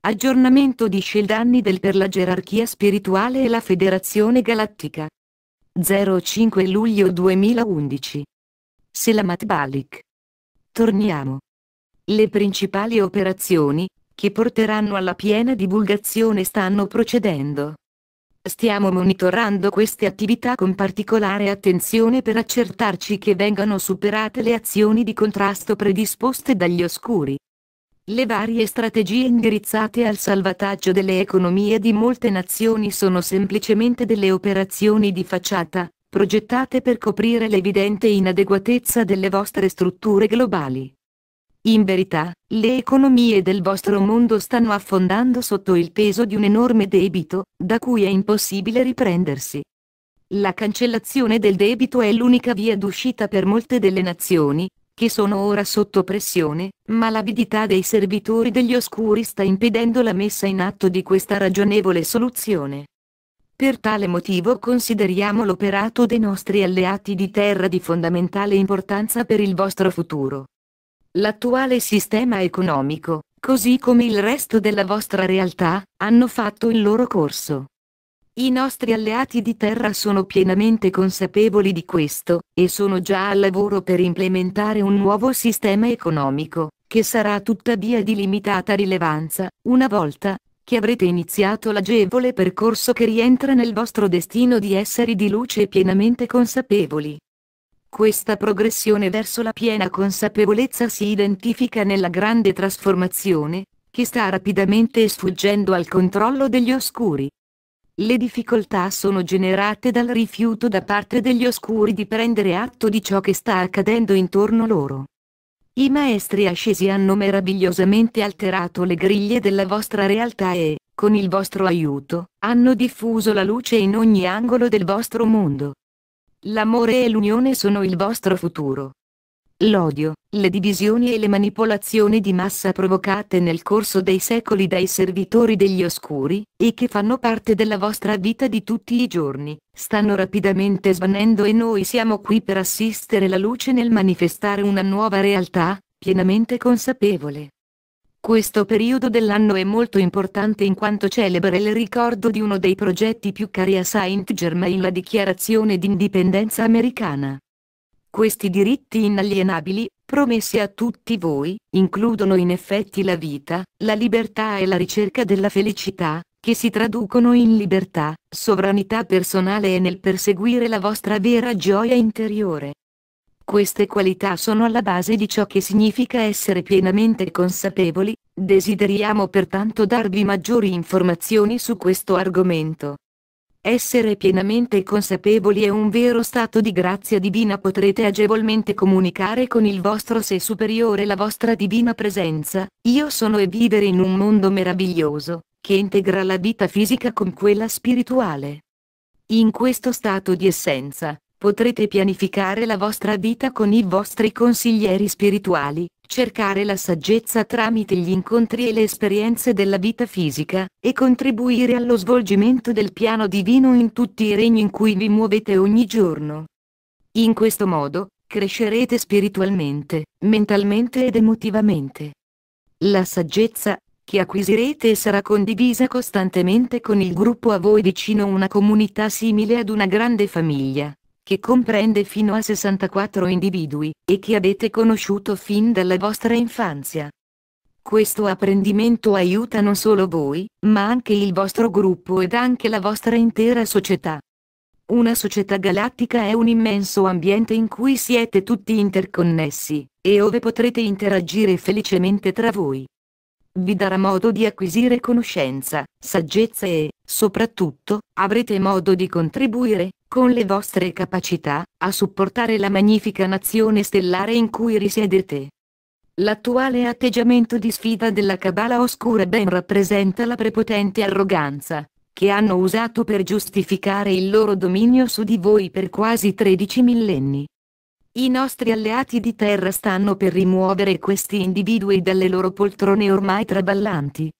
Aggiornamento di Sheldani per la gerarchia spirituale e la Federazione Galattica. 05 luglio 2011. Selamat Balik. Torniamo. Le principali operazioni, che porteranno alla piena divulgazione, stanno procedendo. Stiamo monitorando queste attività con particolare attenzione per accertarci che vengano superate le azioni di contrasto predisposte dagli oscuri. Le varie strategie indirizzate al salvataggio delle economie di molte nazioni sono semplicemente delle operazioni di facciata, progettate per coprire l'evidente inadeguatezza delle vostre strutture globali. In verità, le economie del vostro mondo stanno affondando sotto il peso di un enorme debito, da cui è impossibile riprendersi. La cancellazione del debito è l'unica via d'uscita per molte delle nazioni, che sono ora sotto pressione, ma l'avidità dei servitori degli oscuri sta impedendo la messa in atto di questa ragionevole soluzione. Per tale motivo consideriamo l'operato dei nostri alleati di terra di fondamentale importanza per il vostro futuro. L'attuale sistema economico, così come il resto della vostra realtà, hanno fatto il loro corso. I nostri alleati di terra sono pienamente consapevoli di questo, e sono già al lavoro per implementare un nuovo sistema economico, che sarà tuttavia di limitata rilevanza, una volta che avrete iniziato l'agevole percorso che rientra nel vostro destino di esseri di luce pienamente consapevoli. Questa progressione verso la piena consapevolezza si identifica nella grande trasformazione, che sta rapidamente sfuggendo al controllo degli oscuri. Le difficoltà sono generate dal rifiuto da parte degli oscuri di prendere atto di ciò che sta accadendo intorno loro. I maestri ascesi hanno meravigliosamente alterato le griglie della vostra realtà e, con il vostro aiuto, hanno diffuso la luce in ogni angolo del vostro mondo. L'amore e l'unione sono il vostro futuro. L'odio, le divisioni e le manipolazioni di massa provocate nel corso dei secoli dai servitori degli oscuri, e che fanno parte della vostra vita di tutti i giorni, stanno rapidamente svanendo e noi siamo qui per assistere la luce nel manifestare una nuova realtà, pienamente consapevole. Questo periodo dell'anno è molto importante in quanto celebra il ricordo di uno dei progetti più cari a Saint Germain, la Dichiarazione d'Indipendenza americana. Questi diritti inalienabili, promessi a tutti voi, includono in effetti la vita, la libertà e la ricerca della felicità, che si traducono in libertà, sovranità personale e nel perseguire la vostra vera gioia interiore. Queste qualità sono alla base di ciò che significa essere pienamente consapevoli. Desideriamo pertanto darvi maggiori informazioni su questo argomento. Essere pienamente consapevoli è un vero stato di grazia divina. Potrete agevolmente comunicare con il vostro sé superiore la vostra divina presenza, io sono, e vivere in un mondo meraviglioso, che integra la vita fisica con quella spirituale. In questo stato di essenza, potrete pianificare la vostra vita con i vostri consiglieri spirituali, cercare la saggezza tramite gli incontri e le esperienze della vita fisica, e contribuire allo svolgimento del piano divino in tutti i regni in cui vi muovete ogni giorno. In questo modo, crescerete spiritualmente, mentalmente ed emotivamente. La saggezza che acquisirete sarà condivisa costantemente con il gruppo a voi vicino, una comunità simile ad una grande famiglia, che comprende fino a 64 individui, e che avete conosciuto fin dalla vostra infanzia. Questo apprendimento aiuta non solo voi, ma anche il vostro gruppo ed anche la vostra intera società. Una società galattica è un immenso ambiente in cui siete tutti interconnessi, e ove potrete interagire felicemente tra voi. Vi darà modo di acquisire conoscenza, saggezza e, soprattutto, avrete modo di contribuire, con le vostre capacità, a supportare la magnifica nazione stellare in cui risiedete. L'attuale atteggiamento di sfida della Cabala oscura ben rappresenta la prepotente arroganza che hanno usato per giustificare il loro dominio su di voi per quasi 13 millenni. I nostri alleati di terra stanno per rimuovere questi individui dalle loro poltrone ormai traballanti.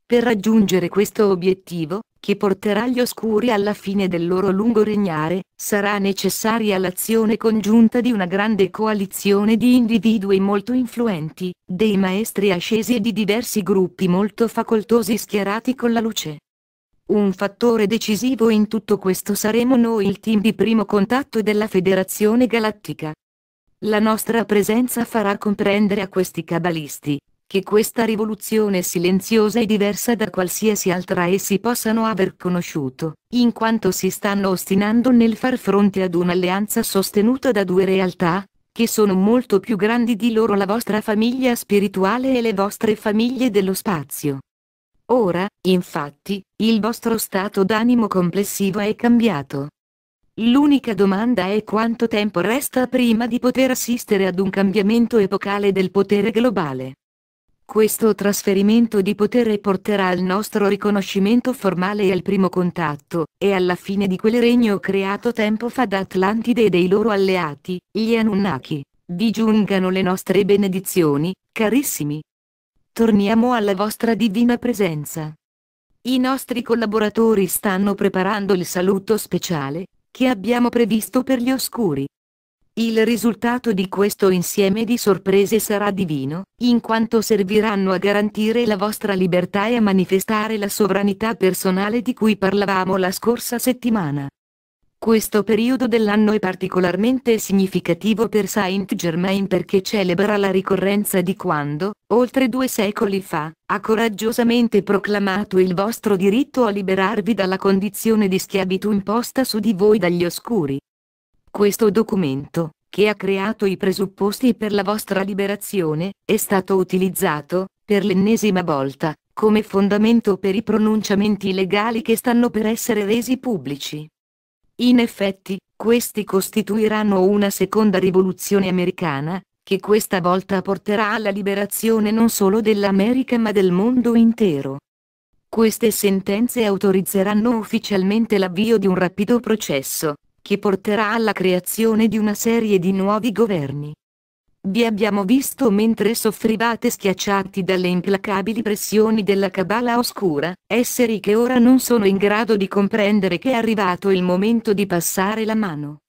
Per raggiungere questo obiettivo, che porterà gli oscuri alla fine del loro lungo regnare, sarà necessaria l'azione congiunta di una grande coalizione di individui molto influenti, dei maestri ascesi e di diversi gruppi molto facoltosi schierati con la luce. Un fattore decisivo in tutto questo saremo noi, il team di primo contatto della Federazione Galattica. La nostra presenza farà comprendere a questi cabalisti che questa rivoluzione silenziosa è diversa da qualsiasi altra essi possano aver conosciuto, in quanto si stanno ostinando nel far fronte ad un'alleanza sostenuta da due realtà, che sono molto più grandi di loro: la vostra famiglia spirituale e le vostre famiglie dello spazio. Ora, infatti, il vostro stato d'animo complessivo è cambiato. L'unica domanda è quanto tempo resta prima di poter assistere ad un cambiamento epocale del potere globale. Questo trasferimento di potere porterà al nostro riconoscimento formale e al primo contatto, e alla fine di quel regno creato tempo fa da Atlantide e dei loro alleati, gli Anunnaki. Vi giungano le nostre benedizioni, carissimi. Torniamo alla vostra divina presenza. I nostri collaboratori stanno preparando il saluto speciale che abbiamo previsto per gli oscuri. Il risultato di questo insieme di sorprese sarà divino, in quanto serviranno a garantire la vostra libertà e a manifestare la sovranità personale di cui parlavamo la scorsa settimana. Questo periodo dell'anno è particolarmente significativo per Saint Germain perché celebra la ricorrenza di quando, oltre 2 secoli fa, ha coraggiosamente proclamato il vostro diritto a liberarvi dalla condizione di schiavitù imposta su di voi dagli oscuri. Questo documento, che ha creato i presupposti per la vostra liberazione, è stato utilizzato, per l'ennesima volta, come fondamento per i pronunciamenti legali che stanno per essere resi pubblici. In effetti, questi costituiranno una seconda rivoluzione americana, che questa volta porterà alla liberazione non solo dell'America ma del mondo intero. Queste sentenze autorizzeranno ufficialmente l'avvio di un rapido processo, che porterà alla creazione di una serie di nuovi governi. Vi abbiamo visto mentre soffrivate schiacciati dalle implacabili pressioni della Cabala oscura, esseri che ora non sono in grado di comprendere che è arrivato il momento di passare la mano.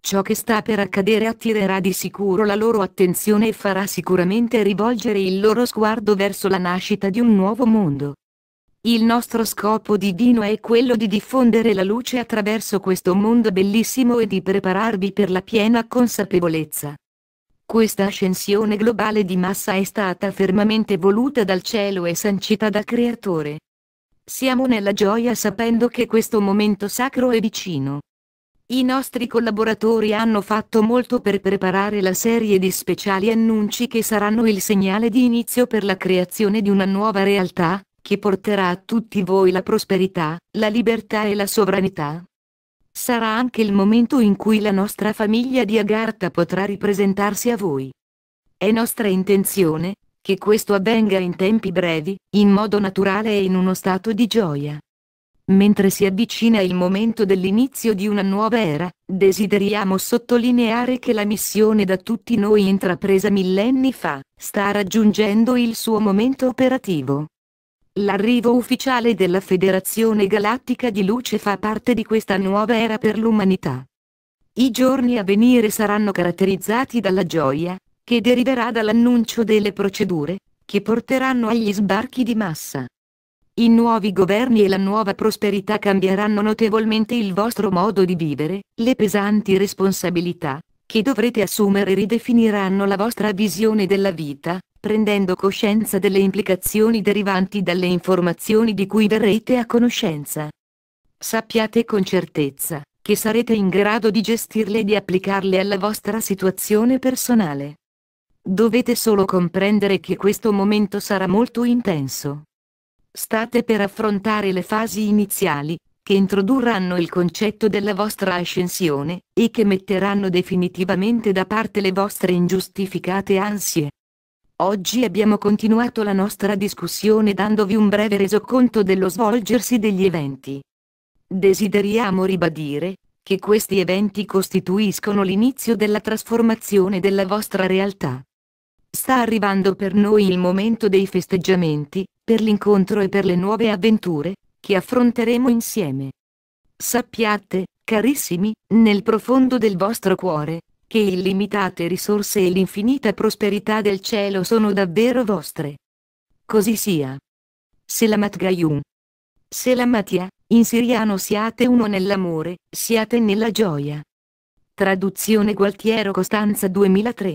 Ciò che sta per accadere attirerà di sicuro la loro attenzione e farà sicuramente rivolgere il loro sguardo verso la nascita di un nuovo mondo. Il nostro scopo divino è quello di diffondere la luce attraverso questo mondo bellissimo e di prepararvi per la piena consapevolezza. Questa ascensione globale di massa è stata fermamente voluta dal cielo e sancita dal Creatore. Siamo nella gioia sapendo che questo momento sacro è vicino. I nostri collaboratori hanno fatto molto per preparare la serie di speciali annunci che saranno il segnale di inizio per la creazione di una nuova realtà, che porterà a tutti voi la prosperità, la libertà e la sovranità. Sarà anche il momento in cui la nostra famiglia di Agartha potrà ripresentarsi a voi. È nostra intenzione che questo avvenga in tempi brevi, in modo naturale e in uno stato di gioia. Mentre si avvicina il momento dell'inizio di una nuova era, desideriamo sottolineare che la missione da tutti noi intrapresa millenni fa, sta raggiungendo il suo momento operativo. L'arrivo ufficiale della Federazione Galattica di Luce fa parte di questa nuova era per l'umanità. I giorni a venire saranno caratterizzati dalla gioia, che deriverà dall'annuncio delle procedure, che porteranno agli sbarchi di massa. I nuovi governi e la nuova prosperità cambieranno notevolmente il vostro modo di vivere, le pesanti responsabilità, che dovrete assumere ridefiniranno la vostra visione della vita, prendendo coscienza delle implicazioni derivanti dalle informazioni di cui verrete a conoscenza. Sappiate con certezza che sarete in grado di gestirle e di applicarle alla vostra situazione personale. Dovete solo comprendere che questo momento sarà molto intenso. State per affrontare le fasi iniziali, che introdurranno il concetto della vostra ascensione, e che metteranno definitivamente da parte le vostre ingiustificate ansie. Oggi abbiamo continuato la nostra discussione dandovi un breve resoconto dello svolgersi degli eventi. Desideriamo ribadire che questi eventi costituiscono l'inizio della trasformazione della vostra realtà. Sta arrivando per noi il momento dei festeggiamenti, per l'incontro e per le nuove avventure, che affronteremo insieme. Sappiate, carissimi, nel profondo del vostro cuore, che illimitate risorse e l'infinita prosperità del cielo sono davvero vostre. Così sia. Selamat Gayum. Selamatia, in siriano siate uno nell'amore, siate nella gioia. Traduzione Gualtiero Costanza 2003.